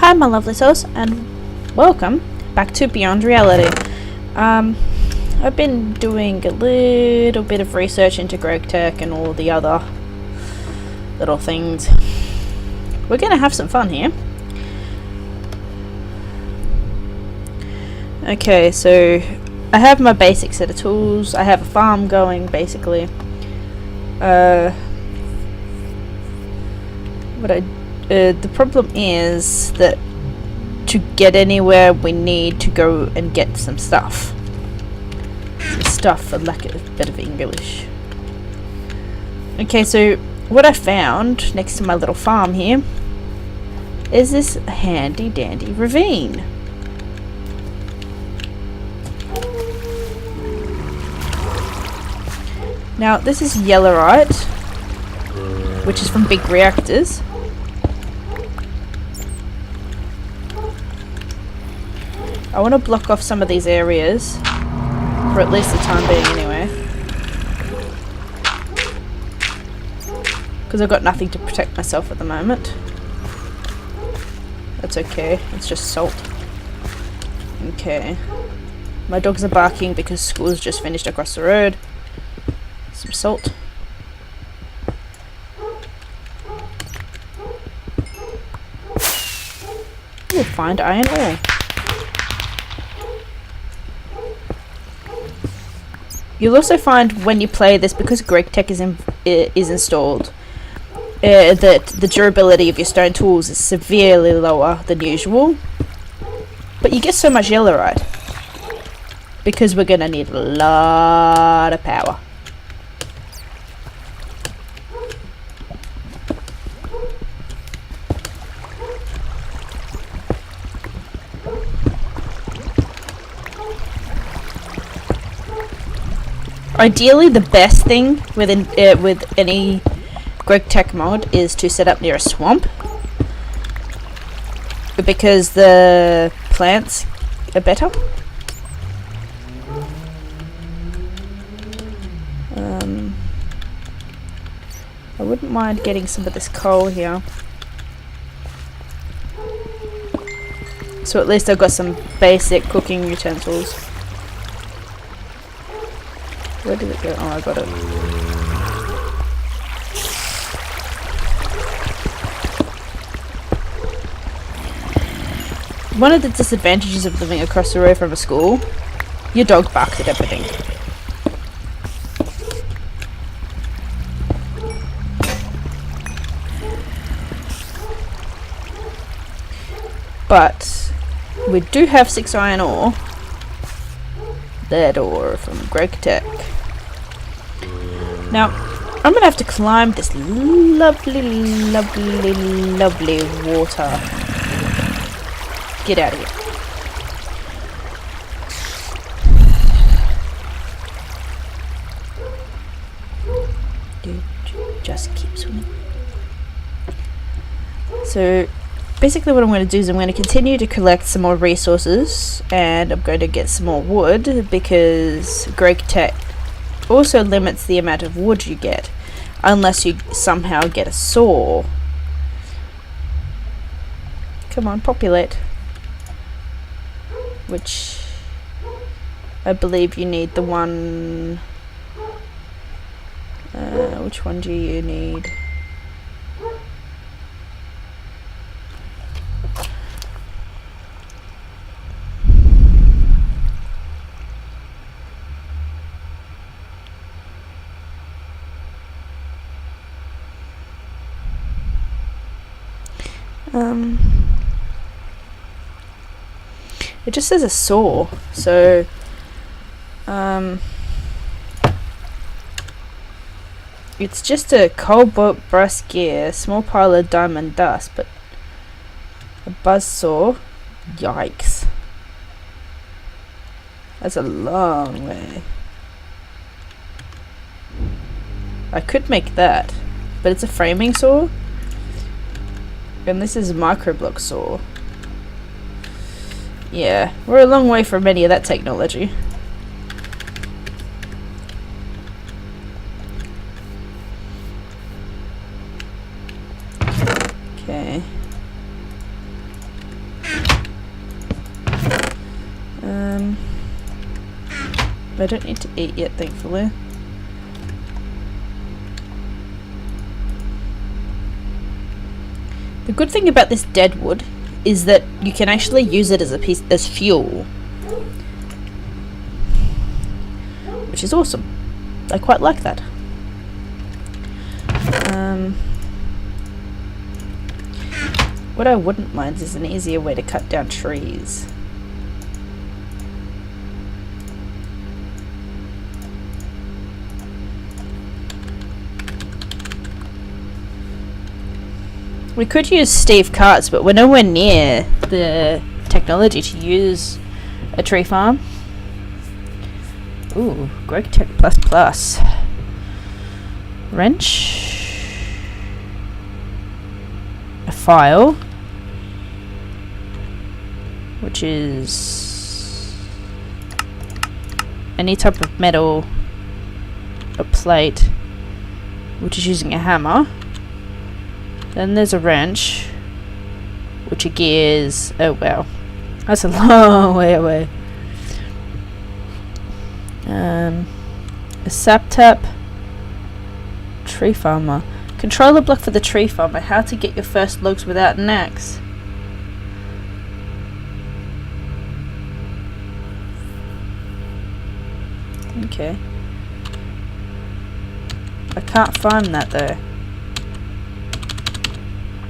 Hi my lovely souls, and welcome back to Beyond Reality. I've been doing a little bit of research into Gregteh and all the other little things. We're gonna have some fun here. Okay, so I have my basic set of tools. I have a farm going, basically. The problem is that to get anywhere we need to go and get some stuff. Stuff, for lack of a bit of English. Okay, so what I found next to my little farm here is this handy dandy ravine. Now this is yellowite, which is from big reactors. I want to block off some of these areas, for at least the time being anyway. Because I've got nothing to protect myself at the moment. That's okay, it's just salt. Okay. My dogs are barking because school's just finished across the road. Some salt. We'll find iron ore. You'll also find when you play this, because Gregteh is installed, that the durability of your stone tools is severely lower than usual. But you get so much yellowite because we're gonna need a lot of power. Ideally, the best thing with any Gregteh mod is to set up near a swamp, because the plants are better. I wouldn't mind getting some of this coal here, so at least I've got some basic cooking utensils. Where did it go? Oh, I got it. One of the disadvantages of living across the road from a school, your dog barks at everything. But we do have 6 iron ore. That ore from Gregteh. Now, I'm gonna have to climb this lovely, lovely, lovely water. Get out of here. Dude, just keep swimming. So, basically what I'm going to do is I'm going to continue to collect some more resources, and I'm going to get some more wood, because Gregteh also limits the amount of wood you get unless you somehow get a saw. Come on, populate. Which I believe you need the one. Which one do you need? It just says a saw, so it's just a cobalt brass gear, small pile of diamond dust, but a buzz saw. Yikes, that's a long way. I could make that, but it's a framing saw. And this is a microblock saw. Yeah, we're a long way from any of that technology. Okay. I don't need to eat yet, thankfully. The good thing about this dead wood is that you can actually use it as fuel, which is awesome. I quite like that. What I wouldn't mind is an easier way to cut down trees. We could use Steve carts, but we're nowhere near the technology to use a tree farm. Ooh, Gregteh ++. Wrench. A file. Which is any type of metal. A plate. Which is using a hammer. Then there's a wrench, which are gears. Oh wow, that's a long way away. A sap tap. Tree farmer. Controller block for the tree farmer. How to get your first logs without an axe. Okay. I can't find that though.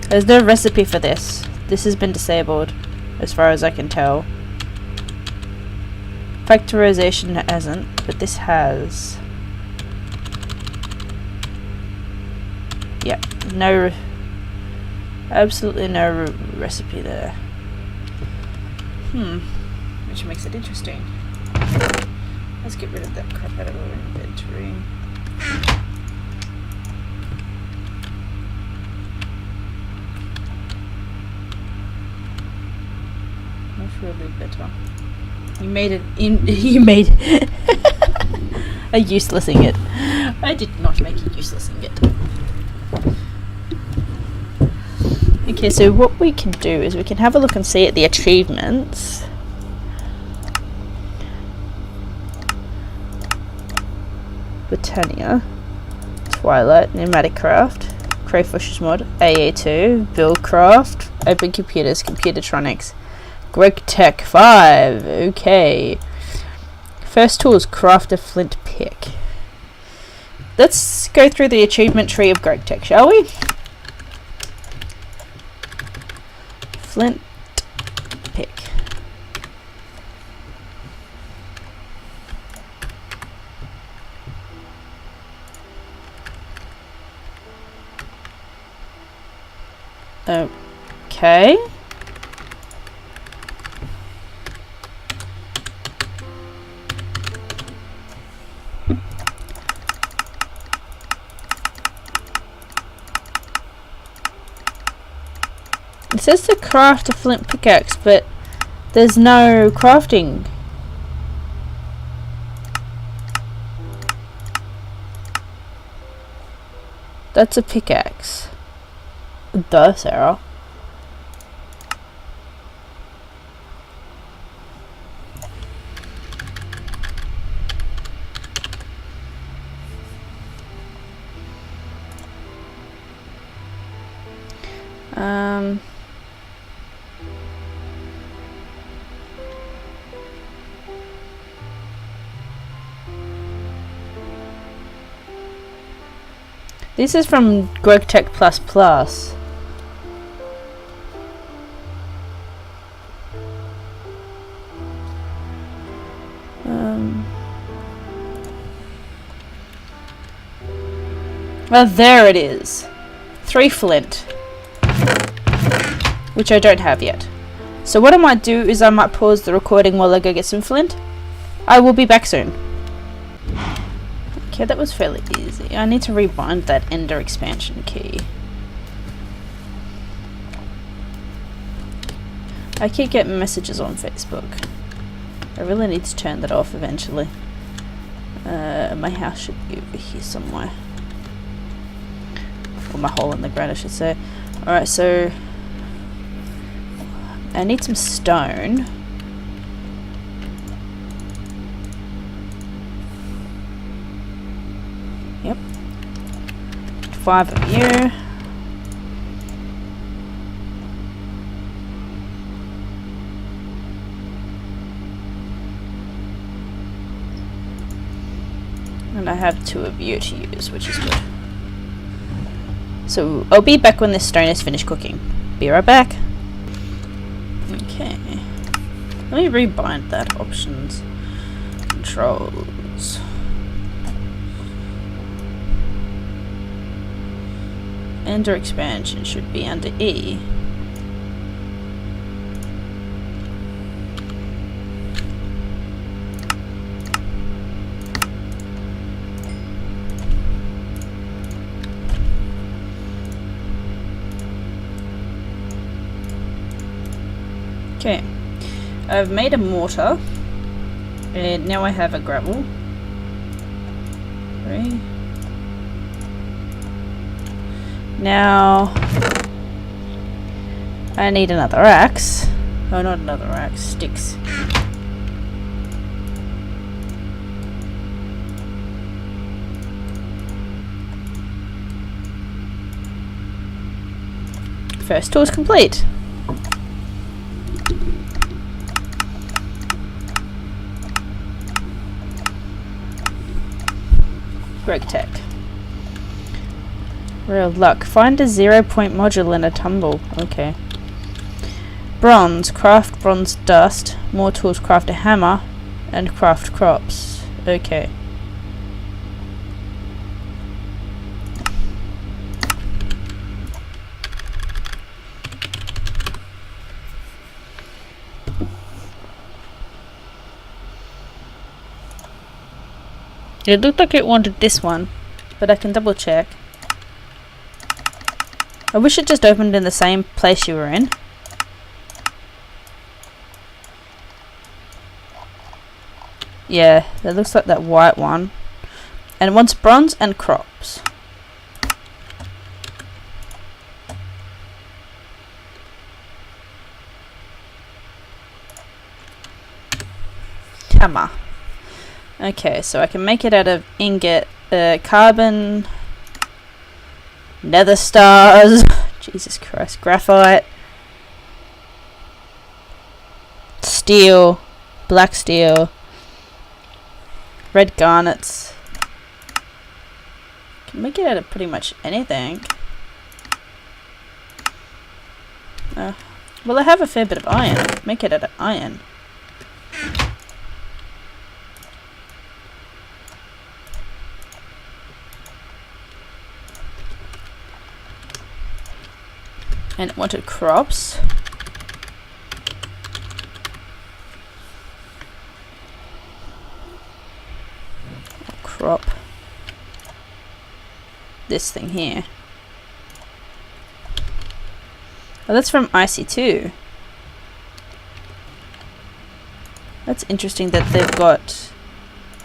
There's no recipe for this. This has been disabled, as far as I can tell. Factorization hasn't, but this has. Yep, no, absolutely no recipe there. Which makes it interesting. Let's get rid of that crap out of our inventory. Really better. You made it in. You made a useless ingot. I did not make a useless ingot. Okay, so what we can do is we can have a look and see at the achievements. Britannia, Twilight, Pneumatic Craft, Crayfish's Mod, AA2, Buildcraft, Open Computers, Computertronics. Gregteh 5. Okay. First tool is craft a flint pick. Let's go through the achievement tree of Gregteh, shall we? Flint pick. Okay. It says to craft a flint pickaxe, but there's no crafting. That's a pickaxe. Duh, Sarah. This is from Gregteh ++. Well, there it is. 3 flint. Which I don't have yet. So what I might do is I might pause the recording while I go get some flint. I will be back soon. Okay, that was fairly easy. I need to rebind that Ender expansion key. I keep getting messages on Facebook. I really need to turn that off eventually. My house should be over here somewhere. Or my hole in the ground, I should say. Alright, so I need some stone. 5 of you. And I have 2 of you to use, which is good. So I'll be back when this stone is finished cooking. Be right back. Okay. Let me rebind that. Options. Controls. Ender expansion should be under E. Okay, I've made a mortar, and now I have a gravel. 3. Now I need another axe. Oh, not another axe, sticks. First tool is complete. Gregteh. Real luck. Find a 0-point module in a tumble. Okay. Bronze. Craft bronze dust. More tools. Craft a hammer. And craft crops. Okay. It looked like it wanted this one, but I can double check. I wish it just opened in the same place you were in. Yeah, it looks like that white one. And it wants bronze and crops. Hammer. Okay, so I can make it out of ingot, carbon, nether stars, Jesus Christ, graphite, steel, black steel, red garnets. Can make it out of pretty much anything. Well, I have a fair bit of iron. Make it out of iron. And it wanted crops. Crop. This thing here. Oh, that's from IC2. That's interesting that they've got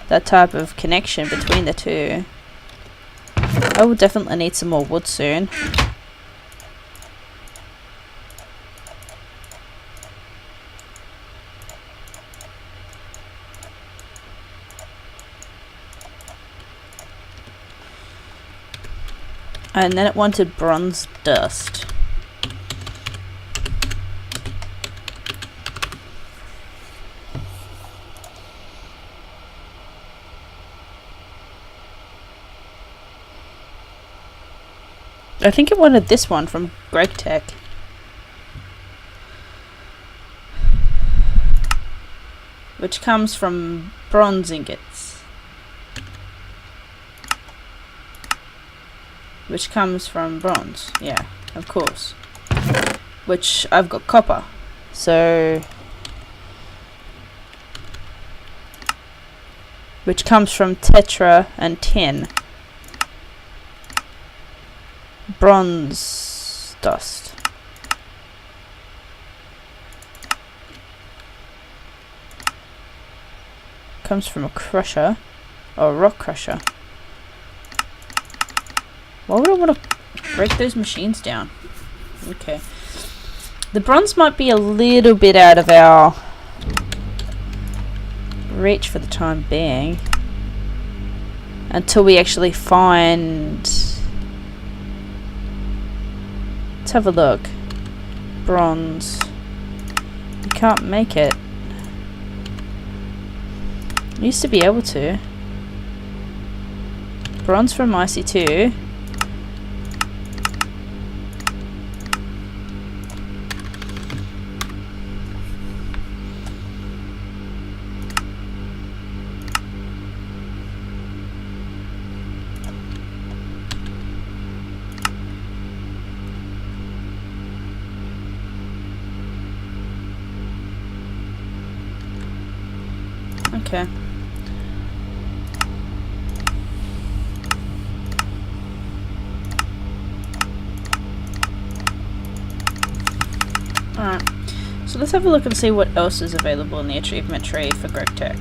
that type of connection between the two. I will definitely need some more wood soon. And then it wanted bronze dust. I think it wanted this one from Gregteh. Which comes from bronze ingots. Which comes from bronze, yeah, of course. Which I've got copper, so... Which comes from tetra and tin. Bronze dust. Comes from a crusher, or a rock crusher. Why would I want to break those machines down? Okay. The bronze might be a little bit out of our reach for the time being. Until we actually find Let's have a look. Bronze. You can't make it. Used to be able to. Bronze from IC2. Okay. Alright, so let's have a look and see what else is available in the achievement tree for Gregteh.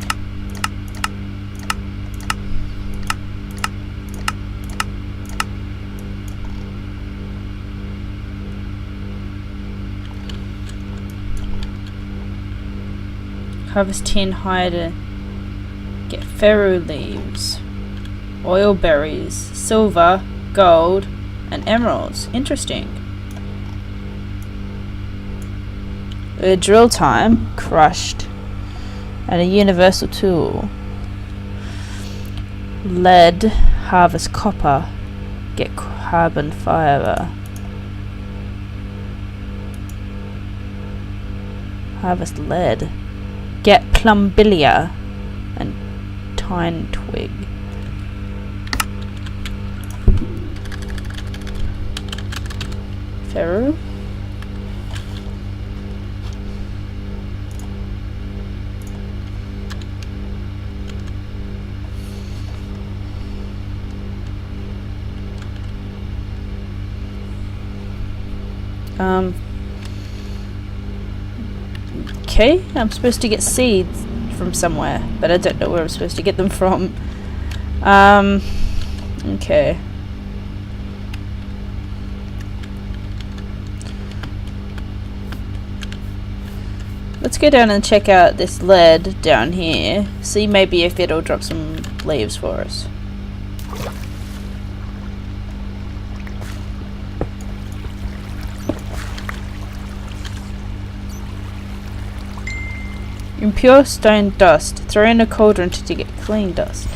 Harvest 10 hide, get ferro leaves, oil berries, silver, gold, and emeralds. Interesting. A drill time, crushed, and a universal tool. Lead, harvest copper, get carbon fiber. Harvest lead, get plumbilia and pine twig. Ferro. Okay, I'm supposed to get seeds from somewhere, but I don't know where I'm supposed to get them from. Okay. Let's go down and check out this lead down here. See maybe if it'll drop some leaves for us. Impure stone dust. Throw in a cauldron to get clean dust.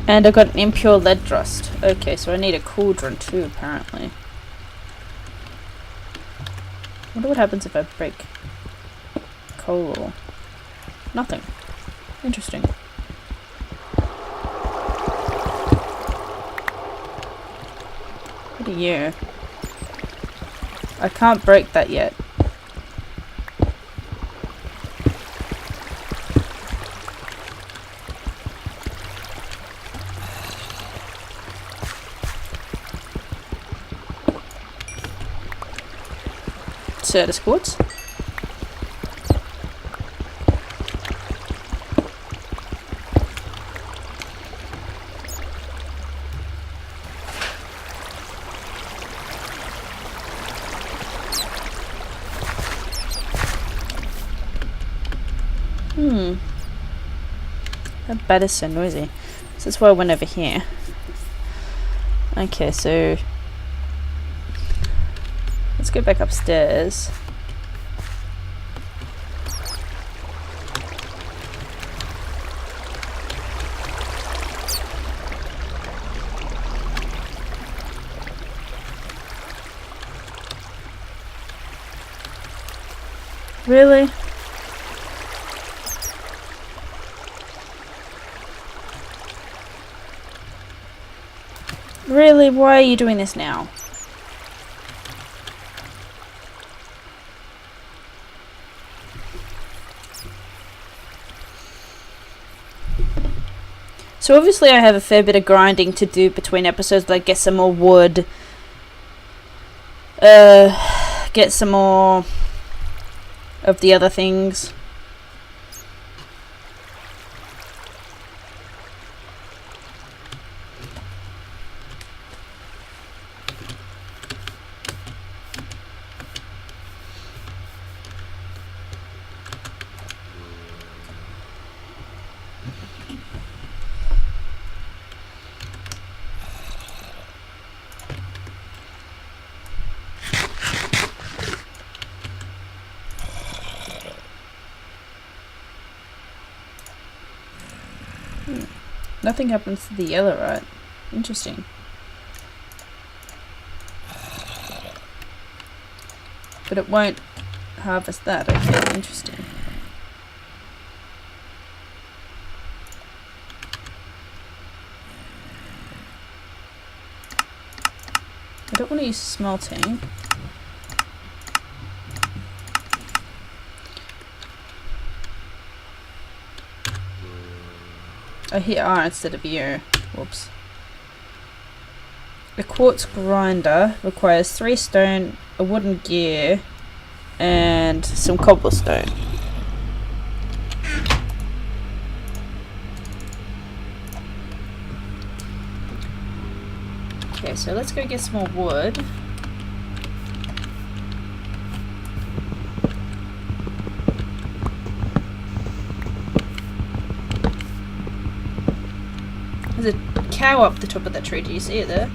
And I got an impure lead dust. Okay, so I need a cauldron too, apparently. I wonder what happens if I break coal ore. Nothing. Interesting. What are you? I can't break that yet. Certus quartz. That bed is so noisy. So that's why I went over here. Okay, so let's go back upstairs. Really? Really? Why are you doing this now? So obviously I have a fair bit of grinding to do between episodes, like get some more wood, get some more of the other things. Nothing happens to the yellow, right? Interesting. But it won't harvest that. Okay, interesting. I don't want to use smelting. I hit R instead of U. Whoops. A quartz grinder requires 3 stone, a wooden gear, and some cobblestone. Okay, so let's go get some more wood. There's a cow up the top of that tree. Do you see it there?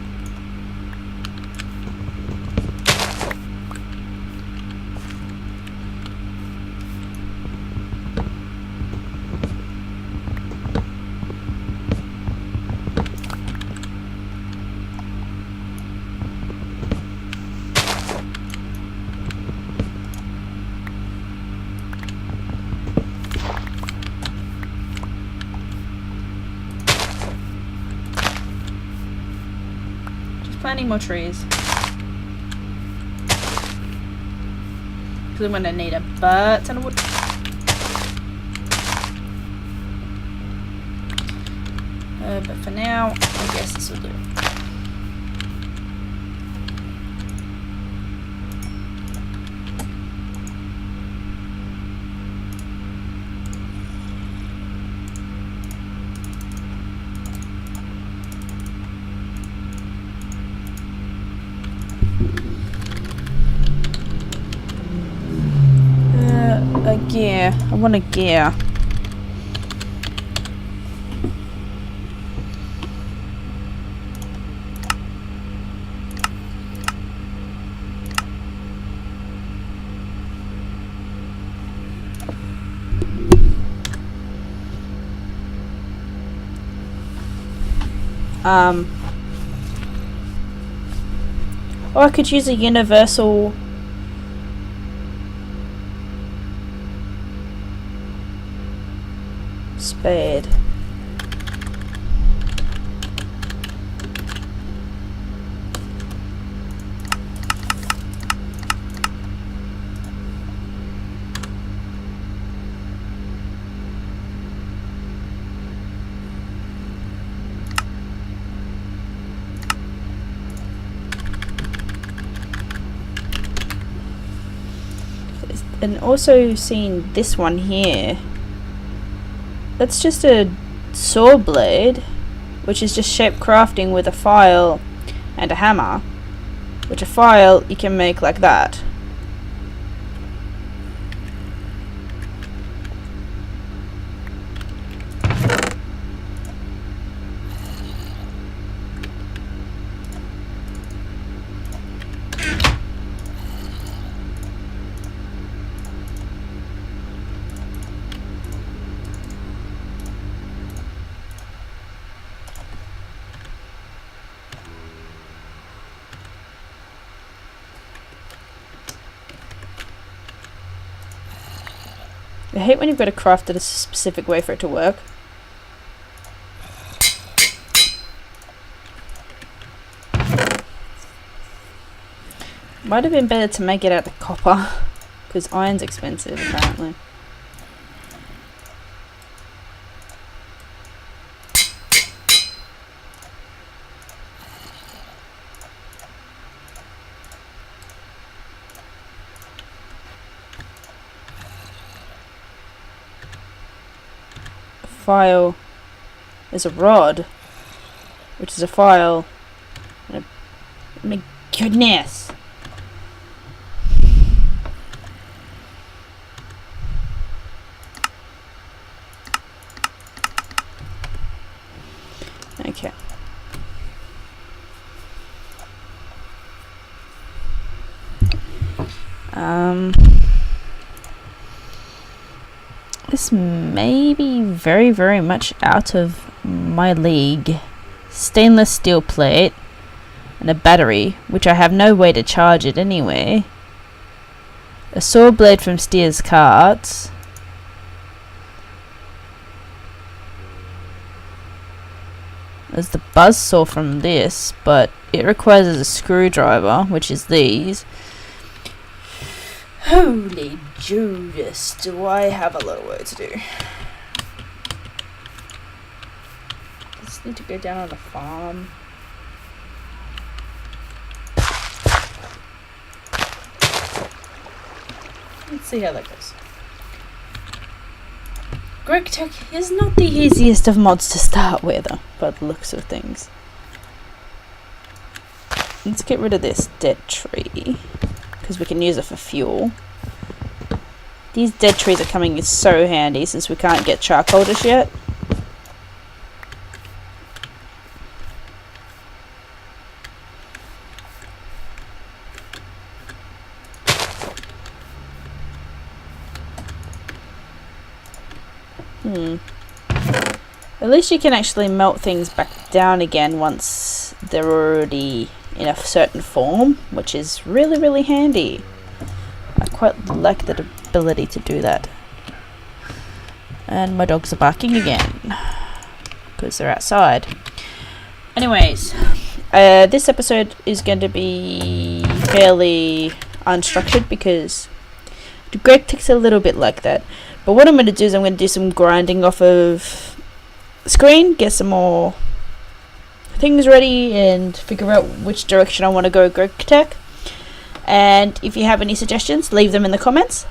Planting more trees. Because I'm going to need a butt ton of wood. But for now, I guess this will do. A gear. I want a gear. Or I could use a universal spade. And also seeing this one here. That's just a saw blade, which is just shape crafting with a file and a hammer. Which a file you can make like that. I hate when you've got to craft it a specific way for it to work. Might have been better to make it out of copper, because iron's expensive apparently. File is a rod, which is a file. My goodness. Okay. This may be very, very much out of my league, stainless steel plate, and a battery, which I have no way to charge it anyway. A saw blade from Steer's carts. There's the buzz saw from this, but it requires a screwdriver, which is these. Holy Judas, do I have a lot of work to do. I just need to go down on the farm. Let's see how that goes. Gregteh is not the easiest of mods to start with, by the looks of things. Let's get rid of this dead tree, because we can use it for fuel. These dead trees are coming in so handy since we can't get charcoal just yet. At least you can actually melt things back down again once they're already in a certain form, which is really, really handy. I quite like the ability to do that. And my dogs are barking again because they're outside. Anyways, this episode is going to be fairly unstructured because Gregteh's a little bit like that. But what I'm going to do is I'm going to do some grinding off of screen, get some more things ready, and figure out which direction I want to go Gregteh. And if you have any suggestions, leave them in the comments.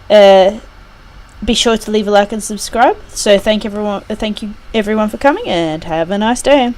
Be sure to leave a like and subscribe. So thank you everyone for coming, and have a nice day.